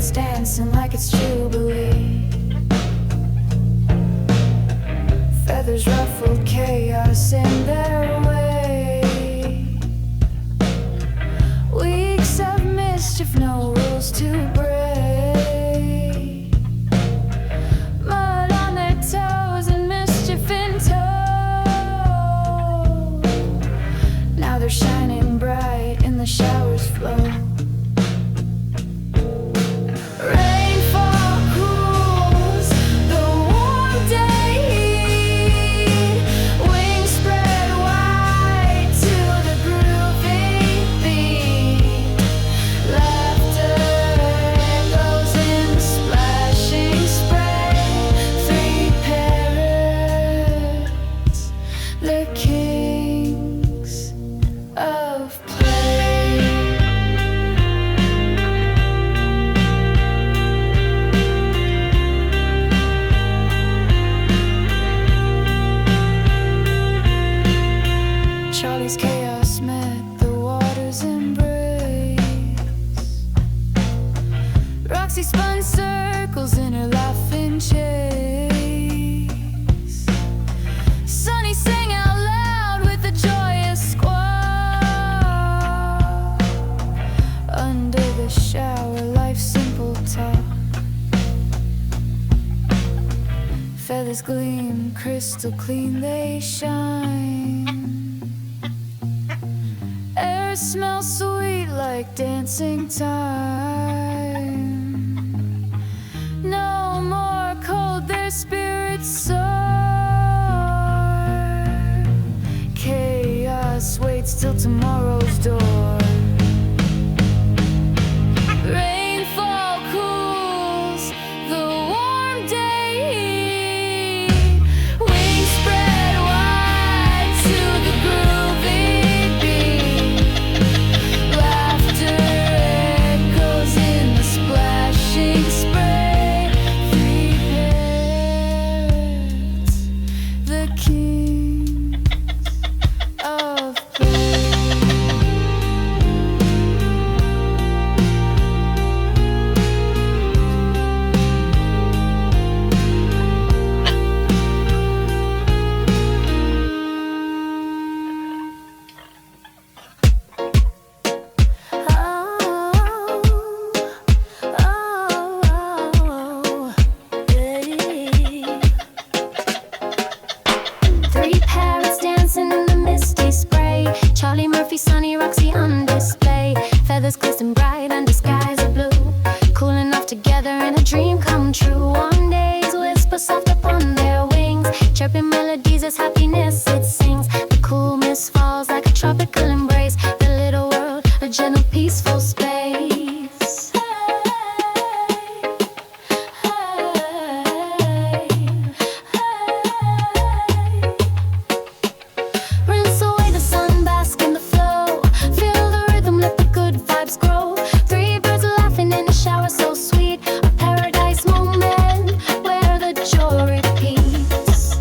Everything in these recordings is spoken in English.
parrots dancing like it's Jubilee. Feathers ruffled chaos in their way. Weeks of mischief, no rules to break. Mud on their toes and mischief in tow. Now they're shining bright in the shower's flow. Charlie's chaos met the water's embrace. Roxy spun circles in her laughing chase. Sunny sang out loud with a joyous squawk. Under the shower, life's simple talk. Feathers gleam, crystal clean they shine. Air smells sweet like dancing time. No more cold, their spirits soar. Chaos waits till tomorrow's door. Rainfall cools the warm day heat. Wings spread wide to the groovy beat. Laughter echoes in the splashing spray. Three parrots, the kings of play. Three parrots dancing in the misty spray. Charlie, Murphy, Sonny, Roxy on display. Feathers glisten bright under skies of blue. Cool enough together in a dream come true. One day's whisper soft upon their wings. Chirping melodies as happiness it sings. The cool mist falls like a tropical embrace. The little world, a gentle peaceful space. Rinse away the sun, bask in the flow. Feel the rhythm, let the good vibes grow. Three birds laughing in the shower, so sweet. A paradise moment where the joy repeats.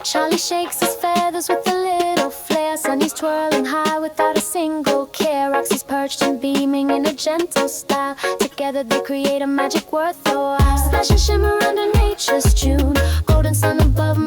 Charlie shakes his feathers with a little flair. Sunny's twirling high without a single care. Roxy's perched and beaming in a gentle style. Together they create a magic worth the while. Splash and shimmer under nature's tune. Golden sun above